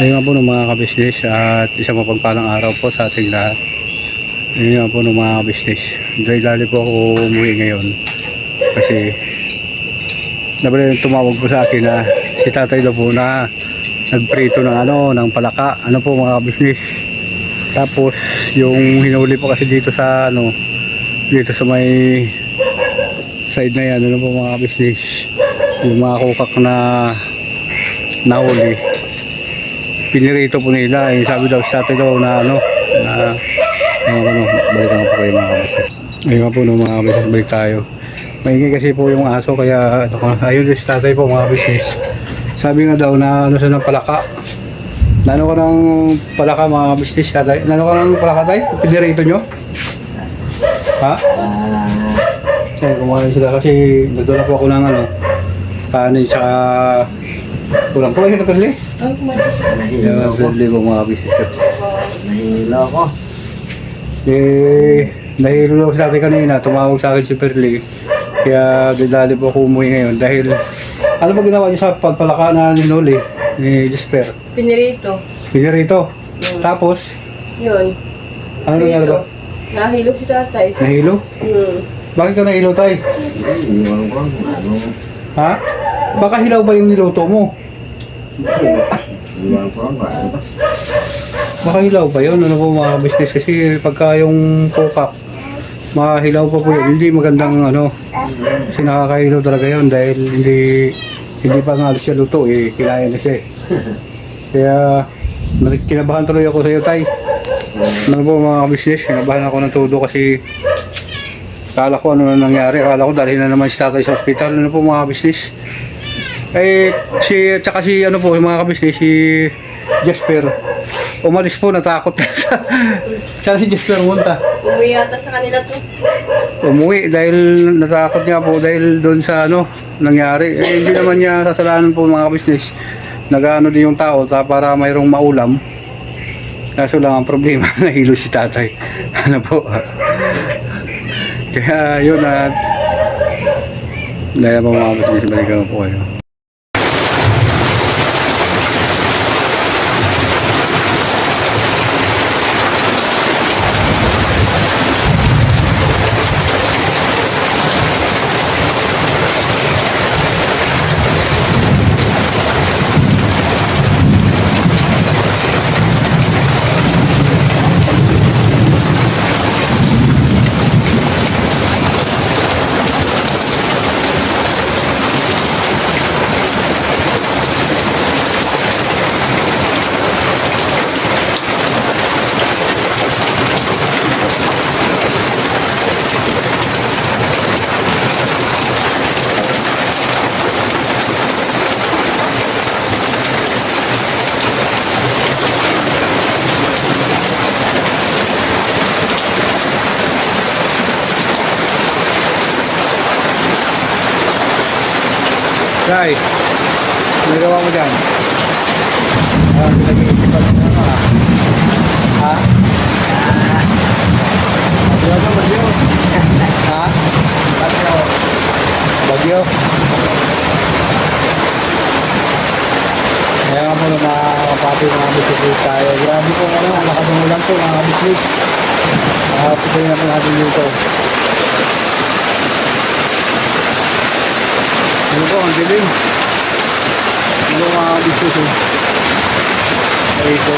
Ayun nga po ng mga kabisnes at isang mapagpalang araw po sa ating lahat. Ayun nga po ng mga kabisnes. Dali po ako umuwi ngayon. Kasi tumawag po sa akin na si tatay daw po na nagprito ng ng palaka. Ano po mga kabisnes. Tapos yung hinuli po kasi dito sa dito sa may side na yan, ano po mga kabisnes. Yung mga kukak na nahuli. Pinirito po nila, sabi daw sa atin daw na balikan po kayo mga kabisnes. Ayun po mga kabisnes, balik tayo. Maingay kasi po yung aso, kaya ayun si tatay po mga kabisnes. Sabi nga daw na siya ng palaka. Nano ka ng palaka mga kabisnes, tatay? Nano ka ng palaka tayo? Pinirito nyo? Ha? Ayun, kumain sila kasi nagdala po ako ng kanin tsaka kulang po kayo na perli? Yung perli po mga kabisnes. Nahihilo ako. Nahihilo ako sa akin kanina, tumawag sa akin si Perli. Kaya dali po ako umuwi ngayon dahil ano ba ginawa niyo sa pagpalaka na ninuli ni Jesper? Pinirito. Pinirito. Tapos? Yun. Ano nangyari ba? Nahilo si tatay. Nahilo? Bakit ka nahilo tay? Iwan ko ano. Ha? Baka hilaw ba yung niluto mo? Iwan ko ano. Baka hilaw ba yun? Ano po mga business? Kasi pagka yung kokak, mahilaw pa po yun. Hindi magandang kasi nakakahilaw talaga yun dahil hindi pa nga siya luto kinaya na siya Kaya kinabahan tuloy ako sa iyo tay. Ano po mga business? Kinabahan ako ng todo kasi kala ko ano na nangyari. Kala ko dalhin na naman si tatay sa ospital. Ano po mga business? Tsaka si mga kabisnes, si Jesper umalis po, natakot. Saan si Jesper munta? Umuwi yata sa kanila to. Umuwi dahil natakot niya po dahil doon sa nangyari. Hindi naman niya sasalanan po mga kabisnes. Nag-ano din yung tao para mayroong maulam. Kaso lang ang problema, nahilo si tatay. Ano po? Kaya yun dahil po mga kabisnes, balikan po kayo. Tay, nagawa mo dyan? Pinag-iisipan mo na ha? Bagyo? Ha? Bagyo? Kaya nga po mga kapatid, mga biskuit tayo. Grabe po ang lakas ng ulan po mga biskuit. Pagkain na po natin dito. Ano po, ang dilim. Ano mga biskuit ito.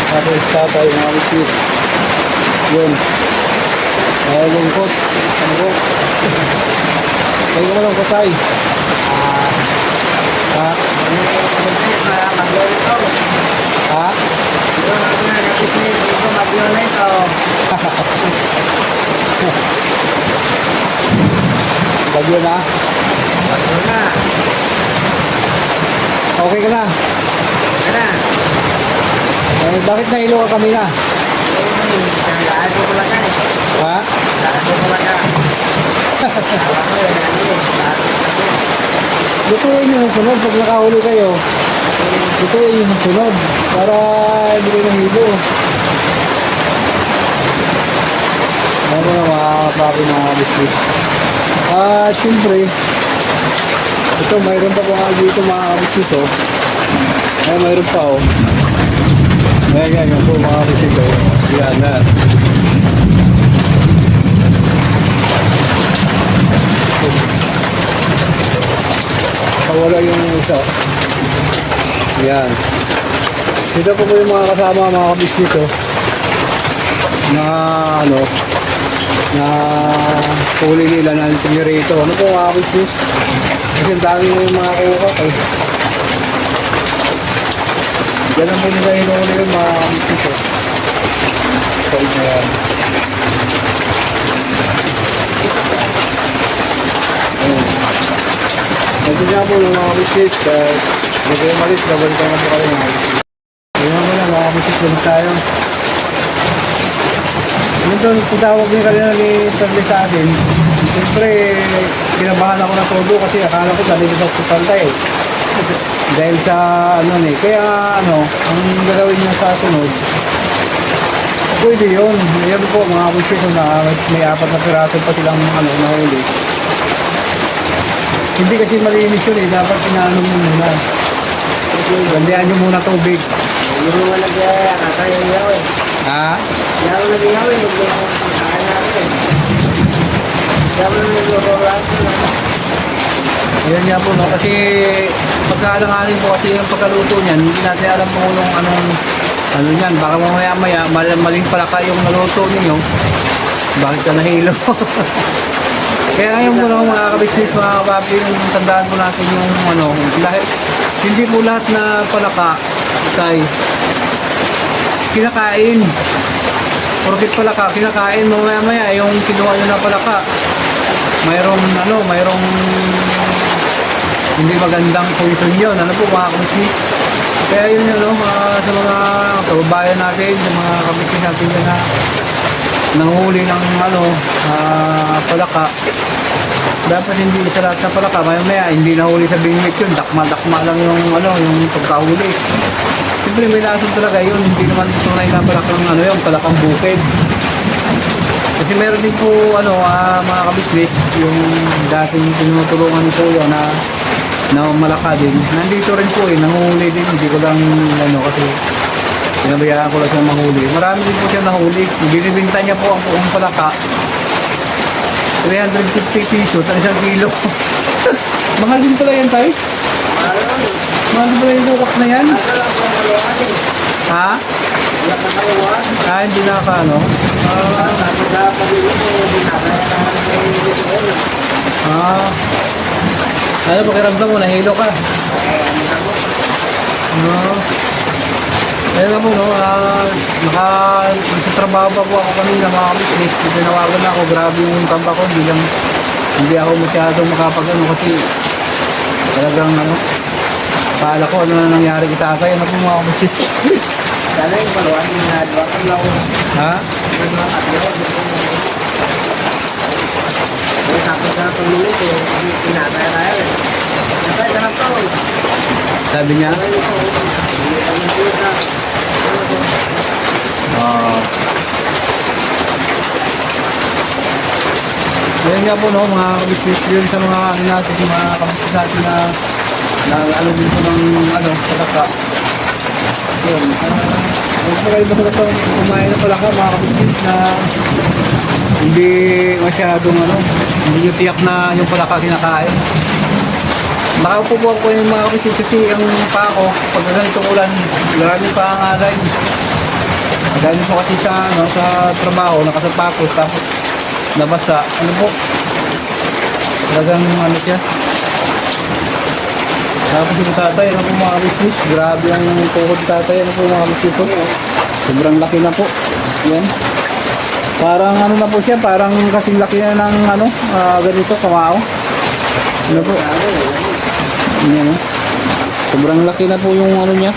Tapos tatay mga biskuit. Yun. Lungkot. Ano po? Kayo mo lang patay. Ha? Ha? Bagyo na? Bagyo na. Okay ka na? Okay na. Bakit nahilo ka kami na? Saan ko pala ka Ha? Saan ko pala ka? Lutuin nyo ng sunod pag nakahuli kayo. Lutuin nyo ng sunod para hindi kayo nahilo. Ano na mga papi mga biskuit. Siyempre Ito, mayroon pa po nga dito mga kabisnes, oh. Ay, mayroon pa, oh. Ayan, yan, yan po mga kabisnes, oh. Yan, na. Wala yung isa. Yan. Ito po yung mga kasama mga kabisnes, oh. Na ano, na huli nila na generator. Ano po mga kabisnes? Kasi ang dami yung mga kukat, eh. Yan ang po nila hinuli yung mga kabisnes, oh. So, na yan. Ayan. Ito nga po ng mga kabisnes. Huwag kayo malis, babalikan na po kayo mga kabisnes. Ayan mo na mga kabisnes, balik tayo. Nandun, tutawag din kanina ni Tadli sa atin. Siyempre, kinabahan ako na todo kasi akala ko dali sa hospital tayo. Dahil sa ano eh. Kaya ano, ang gagawin niya sa sunod, pwede yun. Ayan po mga kabisnes na may 4 na piraso pa silang ano, nahuli. Hindi kasi malinis yun eh. Dapat inaano mo muna. Gandihan nyo muna tubig. Yung mga nag-iyaw eh. Ha? Kaya ako nag-iyaw eh. Kaya natin. Kaya mo nag-iyaw. Ayan nga po, no? Kasi pagkaalanganin po kasi yung pagkaluto niyan, hindi natin alam po kung ano niyan. Baka mamaya-maya, maling palaka yung naluto ninyo. Bakit ka nahilo? Kaya ngayon po no, mga kabisnes, mga kapapi, yung tandaan po natin yung ano, dahil hindi po lahat na palaka tay kinakain. Porkit palaka, kinakain, mamaya-maya yung kinuha nyo na palaka. Mayroong hindi magandang poison yun. Ano po mga kabisnes? Kaya yun yun, no, sa mga kababayan natin, sa mga kabisnes natin yun na nanghuli ng palaka. Dapat hindi sa lahat ng palaka, maya hindi nahuli sa bingwit yun, dakma lang yung pagkahuli. Siyempre may lasong talaga yun, hindi naman tunay na palakang yung palakang bukid. Kasi meron din po mga kabisnes, yung dating tinutulungan ni Kuya na malaka din. Nandito rin po nanghuli din, hindi ko lang kasi pinabayaan ko lang siyang mahuli. Marami din po siya nahuli. Binibinta niya po ang buong palaka. 350 pesos ang 1 kilo. Mahal din pala yan, tay? Mahal din pala yung bukak na yan? Ha? Hindi na ka, ano? Ano, pakiramdam mo, nahilo ka? Ayun nga po, no, nagtatrabaho pa po ako kanina mga kabisnes. Tinawagan na ako, grabe yung tamba ko, hindi ako masyadong kasi talagang paala ko ano na nangyari kita kaya na po mga kabisnes. Sana yung paluan yung nagawa ko lang. Ha? Yung mga katlo. Yung tapos na tumulog eh. Pinatay-kaya eh. Natay na to. Sabi niya? Ayan nga po, no, mga kabisnes yun sa mga natin, mga kabisnes natin na din po ng palaka. Yun. Huwag po kayo basta kumain na palaka, mga kabisnes na hindi masyadong hindi nyo tiyak na yung palaka kinakain. Nakaupo po yung mga kabisnes kasi ang pako, pag ganitong ulan, maraming pangangalay. Dahil po kasi sa trabaho, nakasapakos, tapos nabasa, talagang siya. Tapos yung tatay, po mga kabisnes, grabe ang tuhod tatay, po mga kabisnes po. Sobrang laki na po. Yan. Parang na po siya, parang kasing laki na ng ganito, kamao. Po. Yan, sobrang laki na po yung niya.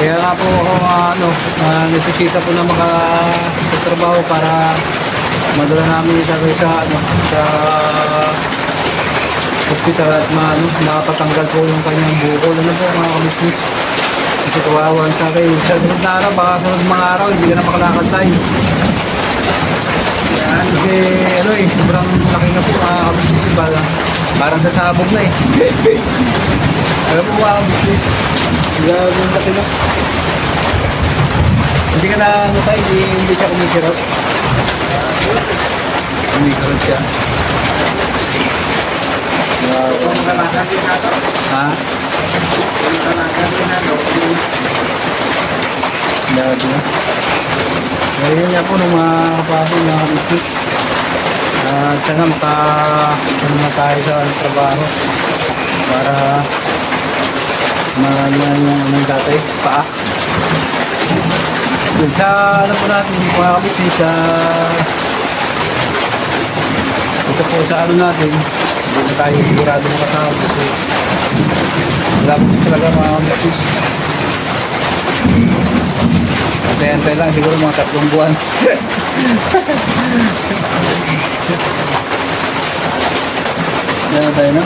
Kaya nga po ako necesita po na makatrabaho para madala namin sa hospital at makapatanggal po yung kanyang bukol. Po mga kabisnes? Kasi kawawan sa akin. Sa sunod na araw, baka sunod mga araw, hindi ka na makalakad tayo. ano eh, sobrang laki na po mga kabisnes. Parang sasabog na eh. Alam mo mga kabisnes, grabe yung laki na. Hindi ka na ano tayo, hindi siya kumikirot. Kumikirot siya. Kung kalasan din na to. Ha? Kung kalasan din na to. Grabe na. Kaya yun nga po nung mga kapatid, mga kabisnes. Sana ano na tayo sa trabaho para mahalman yung dati, paa. Yun sa alam po natin, mga kabisnes, ito po sa ano natin, hindi na tayo sigurado makasama kasi wala po talaga mga kabisnes. Antay-antay lang, siguro mga 3 buwan. Yan tayo na.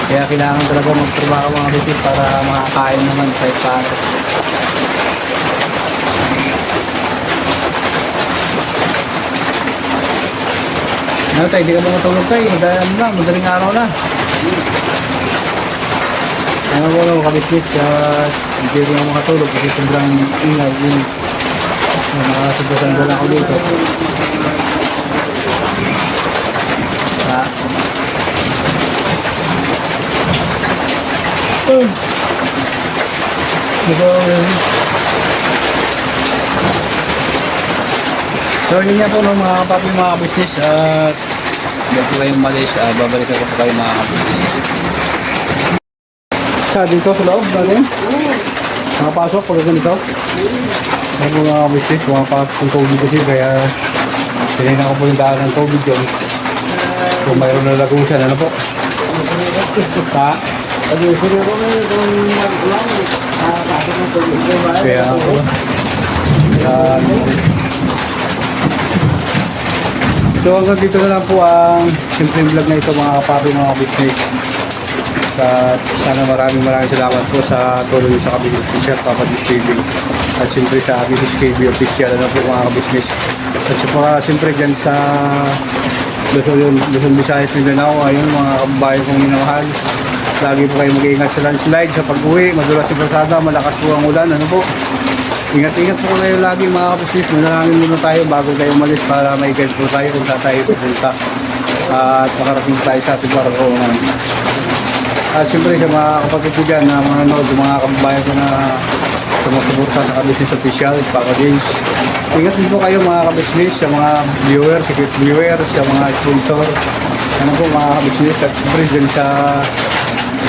Kaya kailangan talaga magtrabaho mga kabisnes para makakain naman kahit paano. Ano tayo, hindi ka ba matulog tayo? Madaling araw na. Ano mo lang kabisnes, hindi ko na makatulog kasi sobrang ingay. Nakasagdasan ako dito. Ha? Diba? So yun nga po no, mga papi mga kabisnes at bago kayong malis, babalik ako po kayo mga kabisnes. Sa dito sa loob natin? Makapasok pag ganito? Ay po mga kabisnes, pumapasok yung COVID kasi kaya sinina ko po yung daan ng COVID yun. Kung mayroon na lagusan, ano po? Ha? Pag siguro ko ngayon kung mag-ulang, nakakasok ng tubig. Kaya ako. So hanggang dito na lang po ang simpleng vlog na ito mga kapapi mga business. At sana maraming salamat po sa tulong sa Kabinet ni Chef Papa D's TV. At siyempre sa Business KB official na po mga business. At siyempre dyan sa Luzon, Visayas, Mindanao, ayun mga kababayan kong minamahal. Lagi po kayo mag-iingat sa landslide, sa pag-uwi, madulas yung kalsada, malakas po ang ulan, ano po. Ingat-ingat po kayo lagi mga kapusis. Manalangin muna tayo bago tayo umalis para may guide po tayo kung saan tayo pupunta. At makarating tayo sa ating pararoonan. At siyempre sa mga kapatid ko dyan na mga nanood, mga kababayan ko na sumusuporta sa Kabisnes Official, Papa James. Ingat din po kayo mga kabisnes, sa mga viewers, secret viewers, sa mga sponsor. Ano po mga kabisnes at siyempre dyan sa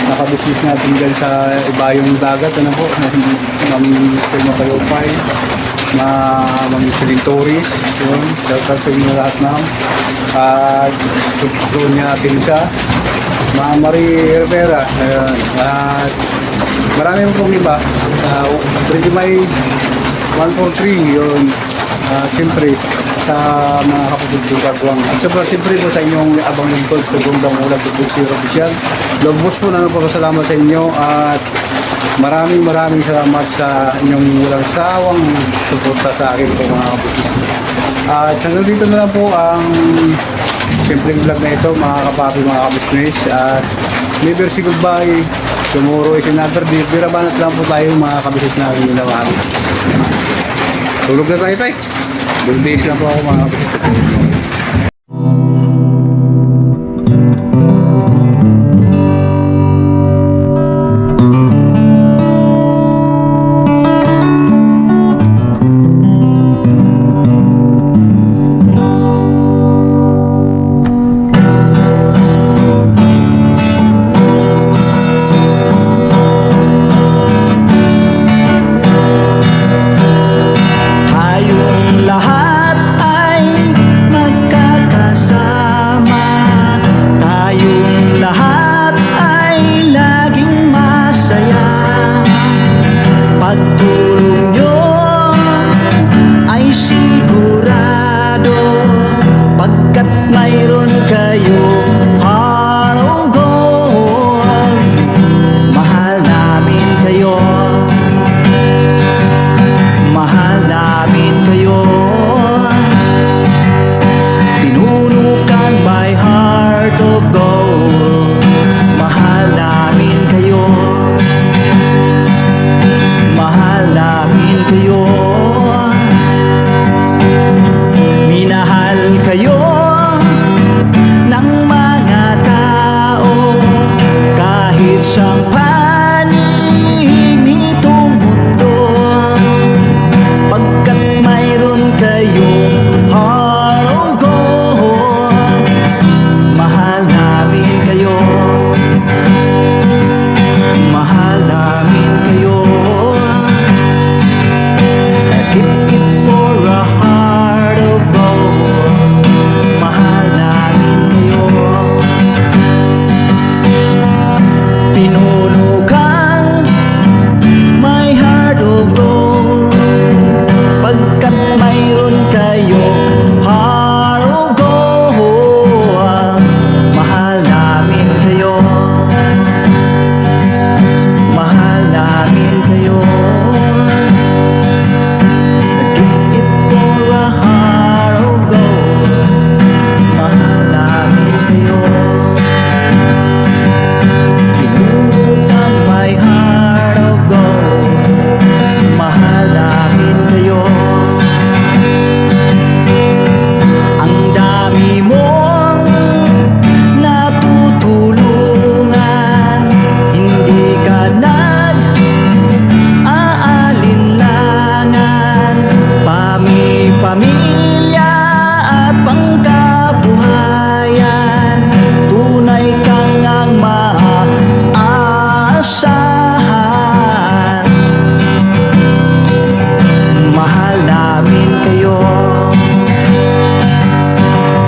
nakabisnes natin dyan sa ibayong dagat, ano po, mamimister mo kayo pa na mamimister tourist, yun, shoutout sa inyo lahat na at doon niya Pinsa, Ma'am Marie Rivera, ayun, at marami pong iba, pwede may 143, yun, siyempre sa mga kapatid ko kagwang. At siyempre po sa inyong abang lingkod, Tugong Ulag Tugong Official. Lobos po na nagpapasalamat sa inyo at maraming salamat sa inyong walang sawang suporta sa akin po mga kapatid. At hanggang dito na lang po ang simpleng vlog na ito mga kapapi, mga kabisnes. At never say goodbye. Tomorrow is another day. Birabanat lang po tayo mga kabisnes namin ginawa. Tulog na tayo tayo. Good days lang po ako mga kabisnes. Tayong lahat ay magkakasama.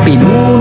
pinuno